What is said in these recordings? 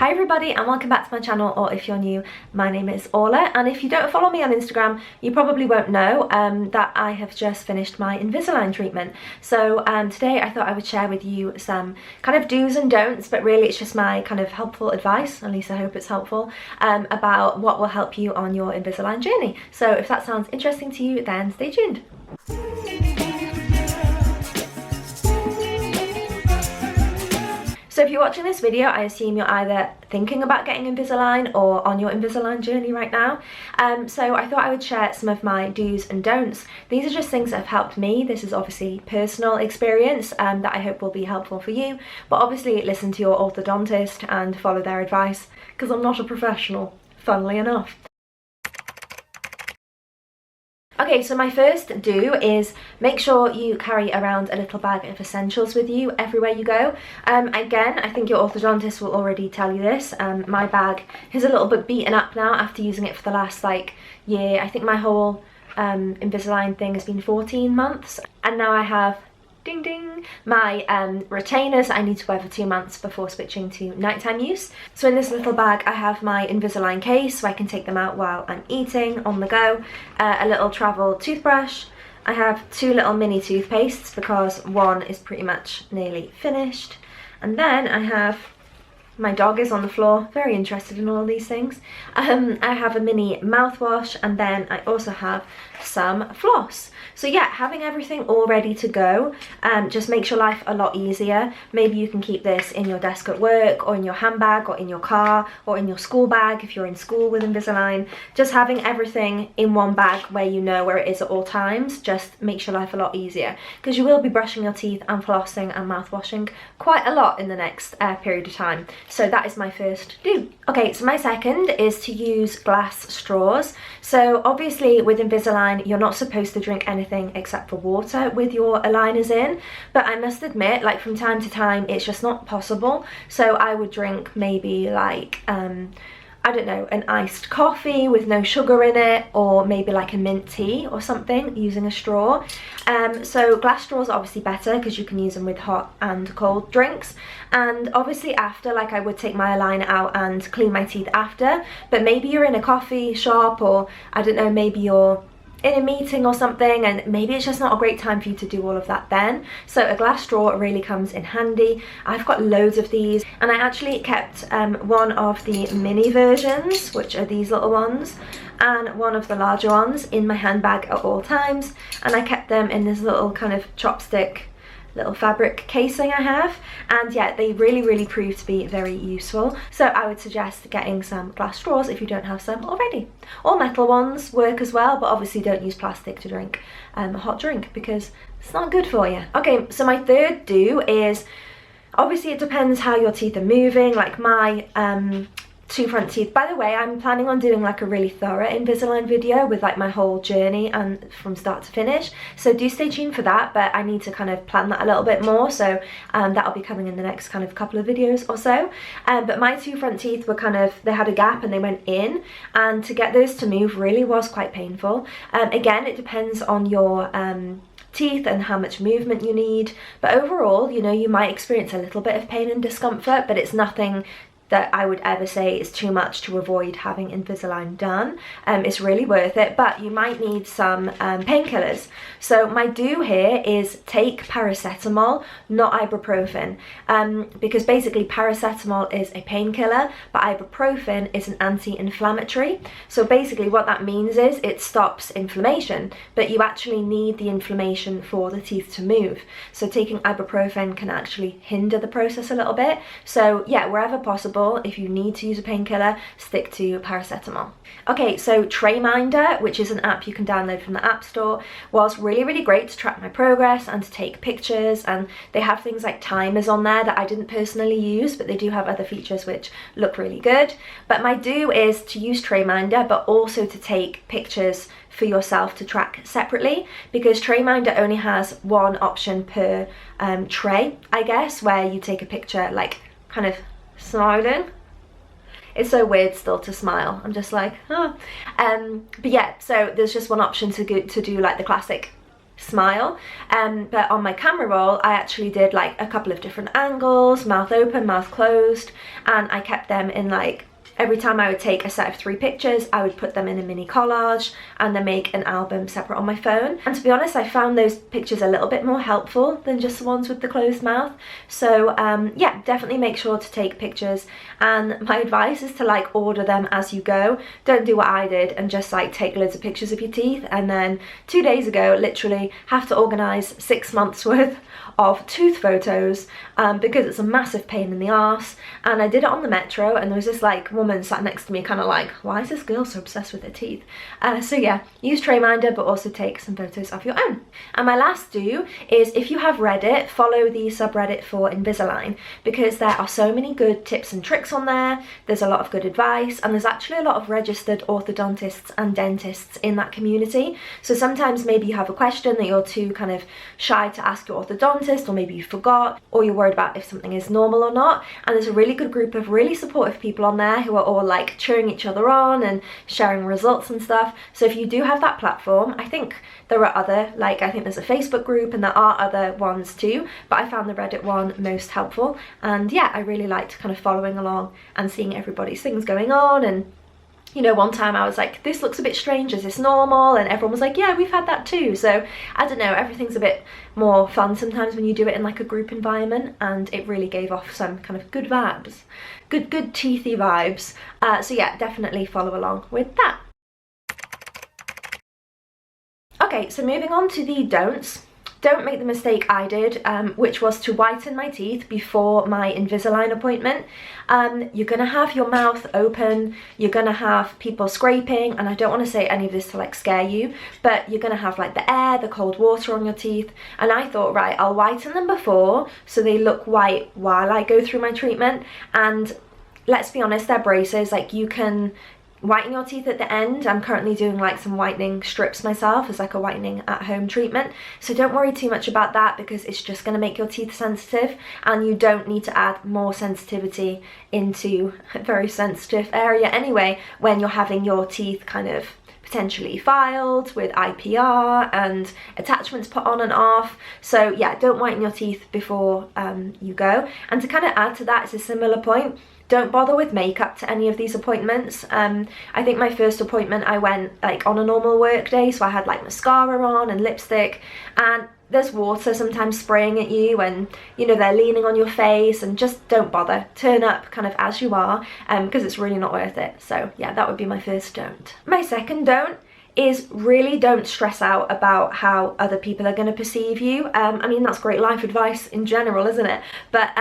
Hi everybody and welcome back to my channel, or if you're new, my name is Orlagh, and if you don't follow me on Instagram you probably won't know that I have just finished my Invisalign treatment. So today I thought I would share with you some kind of do's and don'ts, but really it's just my kind of helpful advice, at least I hope it's helpful, about what will help you on your Invisalign journey. So if that sounds interesting to you, then stay tuned. So if you're watching this video, I assume you're either thinking about getting Invisalign or on your Invisalign journey right now. So I thought I would share some of my do's and don'ts. These are just things that have helped me. This is obviously personal experience that I hope will be helpful for you. But obviously listen to your orthodontist and follow their advice, because I'm not a professional, funnily enough. Okay, so my first do is make sure you carry around a little bag of essentials with you everywhere you go. Again, I think your orthodontist will already tell you this. My bag is a little bit beaten up now after using it for the last year. I think my whole Invisalign thing has been 14 months, and now I have ding ding my retainers I need to wear for 2 months before switching to nighttime use. So in this little bag I have my Invisalign case so I can take them out while I'm eating on the go, a little travel toothbrush. I have 2 little mini toothpastes because one is pretty much nearly finished, and then I have, my dog is on the floor, very interested in all these things. I have a mini mouthwash, and then I also have some floss. So yeah, having everything all ready to go just makes your life a lot easier. Maybe you can keep this in your desk at work, or in your handbag, or in your car, or in your school bag if you're in school with Invisalign. Just having everything in one bag where you know where it is at all times just makes your life a lot easier, because you will be brushing your teeth and flossing and mouthwashing quite a lot in the next period of time. So that is my first do. Okay, so my second is to use glass straws. So obviously with Invisalign you're not supposed to drink anything except for water with your aligners in, but I must admit, like, from time to time it's just not possible. So I would drink maybe I don't know, an iced coffee with no sugar in it, or maybe like a mint tea or something using a straw. So glass straws are obviously better because you can use them with hot and cold drinks. And obviously after, like, I would take my aligner out and clean my teeth after, but maybe you're in a coffee shop, or I don't know, maybe you're in a meeting or something, and maybe it's just not a great time for you to do all of that then. So a glass straw really comes in handy. I've got loads of these, and I actually kept one of the mini versions, which are these little ones, and one of the larger ones in my handbag at all times, and I kept them in this little kind of chopstick little fabric casing I have, and yeah, they really prove to be very useful. So I would suggest getting some glass straws if you don't have some already, or metal ones work as well, but obviously don't use plastic to drink a hot drink because it's not good for you. Okay, so my third do is, obviously it depends how your teeth are moving. Like my 2 front teeth, by the way, I'm planning on doing like a really thorough Invisalign video with like my whole journey and from start to finish, so do stay tuned for that. But I need to kind of plan that a little bit more, so that'll be coming in the next kind of couple of videos or so. But my 2 front teeth were kind of, they had a gap and they went in, and to get those to move really was quite painful. Again, it depends on your teeth and how much movement you need, but overall, you know, you might experience a little bit of pain and discomfort, but it's nothing that I would ever say is too much to avoid having Invisalign done. It's really worth it, but you might need some painkillers. So my do here is take paracetamol, not ibuprofen, because basically paracetamol is a painkiller, but ibuprofen is an anti-inflammatory. So basically what that means is it stops inflammation, but you actually need the inflammation for the teeth to move. So taking ibuprofen can actually hinder the process a little bit. So yeah, wherever possible, if you need to use a painkiller, stick to paracetamol. Okay, so Trayminder, which is an app you can download from the App Store, was really great to track my progress and to take pictures, and they have things like timers on there that I didn't personally use, but they do have other features which look really good. But my do is to use Trayminder, but also to take pictures for yourself to track separately, because Trayminder only has one option per tray, I guess, where you take a picture like kind of smiling. It's so weird still to smile, I'm just like, oh. But yeah, so there's just one option to do like the classic smile, but on my camera roll I actually did like a couple of different angles, mouth open, mouth closed, and I kept them in like, every time I would take a set of 3 pictures, I would put them in a mini collage and then make an album separate on my phone. And to be honest, I found those pictures a little bit more helpful than just the ones with the closed mouth. So yeah, definitely make sure to take pictures, and my advice is to like order them as you go. Don't do what I did and just like take loads of pictures of your teeth and then 2 days ago literally have to organise 6 months worth of tooth photos because it's a massive pain in the arse. And I did it on the metro, and there was this like woman sat next to me kind of like, why is this girl so obsessed with her teeth? So yeah, use TrayMinder, but also take some photos of your own. And my last do is, if you have Reddit, follow the subreddit for Invisalign, because there are so many good tips and tricks on there. There's a lot of good advice, and there's actually a lot of registered orthodontists and dentists in that community. So sometimes maybe you have a question that you're too kind of shy to ask your orthodontist, or maybe you forgot, or you're worried about if something is normal or not, and there's a really good group of really supportive people on there who are all like cheering each other on and sharing results and stuff. So if you do have that platform, I think there are other, like I think there's a Facebook group and there are other ones too, but I found the Reddit one most helpful. And yeah, I really liked kind of following along and seeing everybody's things going on. And you know, one time I was like, this looks a bit strange, is this normal? And everyone was like, yeah, we've had that too. So I don't know, everything's a bit more fun sometimes when you do it in like a group environment, and it really gave off some kind of good vibes, good teethy vibes. So yeah, definitely follow along with that. Okay, so moving on to the don'ts. Don't make the mistake I did, which was to whiten my teeth before my Invisalign appointment. You're going to have your mouth open, you're going to have people scraping, and I don't want to say any of this to like scare you, but you're going to have like the air, the cold water on your teeth, and I thought, right, I'll whiten them before so they look white while I go through my treatment. And let's be honest, they're braces, like you can whiten your teeth at the end. I'm currently doing like some whitening strips myself as like a whitening at home treatment, so don't worry too much about that, because it's just going to make your teeth sensitive, and you don't need to add more sensitivity into a very sensitive area anyway when you're having your teeth kind of potentially filed with IPR and attachments put on and off. So yeah, don't whiten your teeth before you go. And to kind of add to that, it's a similar point. Don't bother with makeup to any of these appointments. I think my first appointment I went like on a normal work day, so I had like mascara on and lipstick, and there's water sometimes spraying at you, and you know they're leaning on your face, and just don't bother. Turn up kind of as you are, because it's really not worth it. So yeah, that would be my first don't. My second don't is really don't stress out about how other people are going to perceive you. I mean, that's great life advice in general, isn't it? But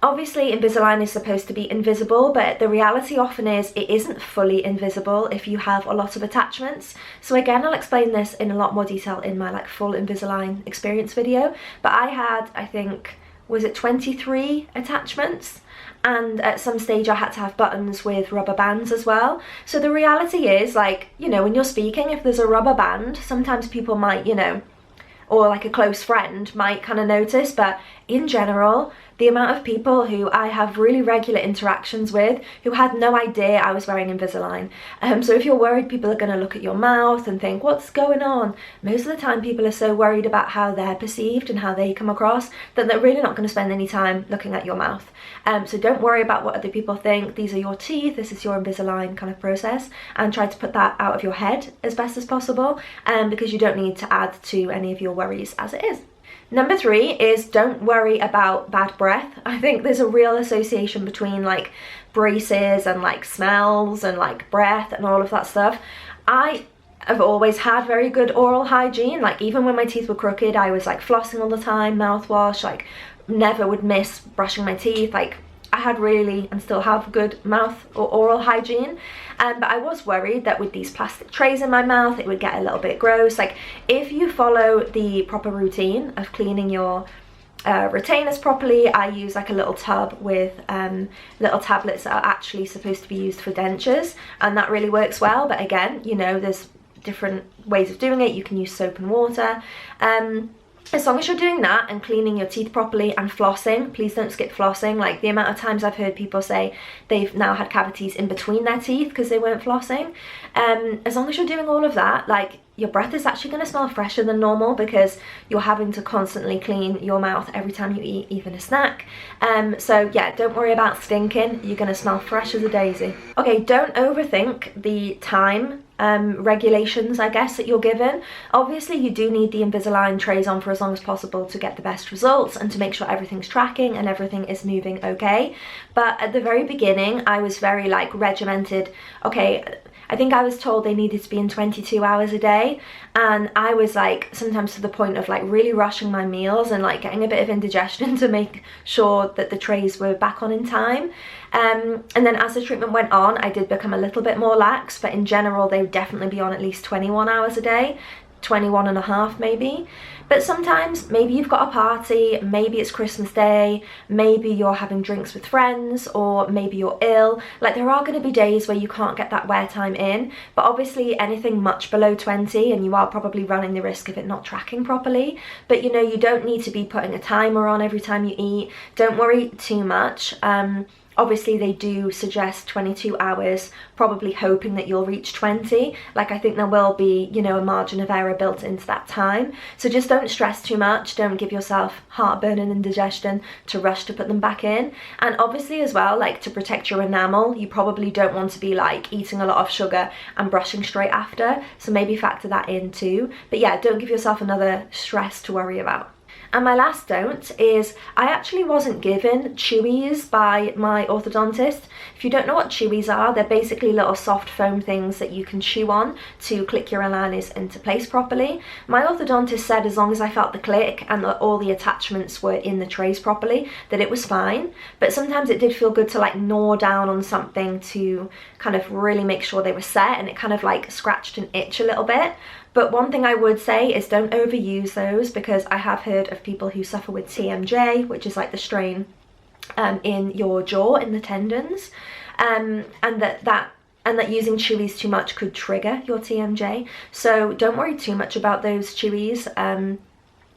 obviously Invisalign is supposed to be invisible, but the reality often is it isn't fully invisible if you have a lot of attachments. So again, I'll explain this in a lot more detail in my like full Invisalign experience video, but I had, I think, was it 23 attachments? And at some stage I had to have buttons with rubber bands as well. So the reality is, like, you know, when you're speaking, if there's a rubber band, sometimes people might, you know, or like a close friend might kind of notice, but in general, the amount of people who I have really regular interactions with who had no idea I was wearing Invisalign. So if you're worried people are going to look at your mouth and think, what's going on? Most of the time people are so worried about how they're perceived and how they come across that they're really not going to spend any time looking at your mouth. So don't worry about what other people think. These are your teeth, this is your Invisalign kind of process, and try to put that out of your head as best as possible, because you don't need to add to any of your worries as it is. Number 3 is don't worry about bad breath. I think there's a real association between like braces and like smells and like breath and all of that stuff. I have always had very good oral hygiene. Like even when my teeth were crooked, I was like flossing all the time, mouthwash, like never would miss brushing my teeth. Like I had really, and still have, good mouth or oral hygiene. But I was worried that with these plastic trays in my mouth, it would get a little bit gross. Like if you follow the proper routine of cleaning your retainers properly, I use like a little tub with little tablets that are actually supposed to be used for dentures, and that really works well. But again, you know, there's different ways of doing it. You can use soap and water. As long as you're doing that and cleaning your teeth properly and flossing, please don't skip flossing. Like the amount of times I've heard people say they've now had cavities in between their teeth because they weren't flossing. As long as you're doing all of that, like your breath is actually going to smell fresher than normal because you're having to constantly clean your mouth every time you eat even a snack. So yeah, don't worry about stinking. You're going to smell fresh as a daisy. Okay, don't overthink the time regulations, I guess, that you're given. Obviously you do need the Invisalign trays on for as long as possible to get the best results and to make sure everything's tracking and everything is moving okay. But at the very beginning I was very like regimented. Okay, I think I was told they needed to be in 22 hours a day, and I was like sometimes to the point of like really rushing my meals and like getting a bit of indigestion to make sure that the trays were back on in time. And then as the treatment went on, I did become a little bit more lax, but in general they would definitely be on at least 21 hours a day, 21 and a half maybe. But sometimes maybe you've got a party, maybe it's Christmas Day, maybe you're having drinks with friends, or maybe you're ill. Like, there are going to be days where you can't get that wear time in, but obviously anything much below 20 and you are probably running the risk of it not tracking properly. But you know, you don't need to be putting a timer on every time you eat. Don't worry too much. Obviously they do suggest 22 hours, probably hoping that you'll reach 20. Like, I think there will be, you know, a margin of error built into that time. So just don't stress too much. Don't give yourself heartburn and indigestion to rush to put them back in. And obviously as well, like, to protect your enamel, you probably don't want to be like eating a lot of sugar and brushing straight after. So maybe factor that in too. But yeah, don't give yourself another stress to worry about. And my last don't is, I actually wasn't given chewies by my orthodontist. If you don't know what chewies are, they're basically little soft foam things that you can chew on to click your aligners into place properly. My orthodontist said as long as I felt the click and that all the attachments were in the trays properly, that it was fine. But sometimes it did feel good to like gnaw down on something to kind of really make sure they were set, and it kind of like scratched an itch a little bit. But one thing I would say is don't overuse those, because I have heard of people who suffer with TMJ, which is like the strain in your jaw, in the tendons, and that using chewies too much could trigger your TMJ. So don't worry too much about those chewies.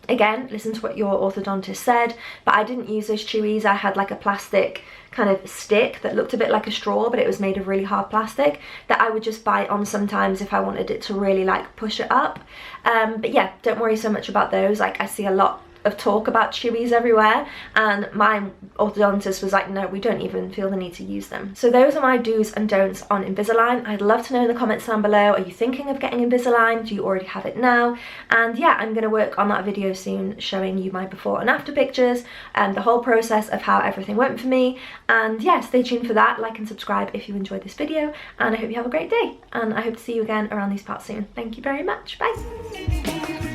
Again, listen to what your orthodontist said, but I didn't use those chewies. I had like a plastic kind of stick that looked a bit like a straw, but it was made of really hard plastic that I would just bite on sometimes if I wanted it to really like push it up. But yeah, don't worry so much about those. Like, I see a lot of talk about chewies everywhere, and my orthodontist was like, no, we don't even feel the need to use them. So those are my do's and don'ts on Invisalign. I'd love to know in the comments down below, are you thinking of getting Invisalign? Do you already have it now? And yeah, I'm going to work on that video soon showing you my before and after pictures and the whole process of how everything went for me. And yeah, stay tuned for that. Like and subscribe if you enjoyed this video, and I hope you have a great day, and I hope to see you again around these parts soon. Thank you very much. Bye.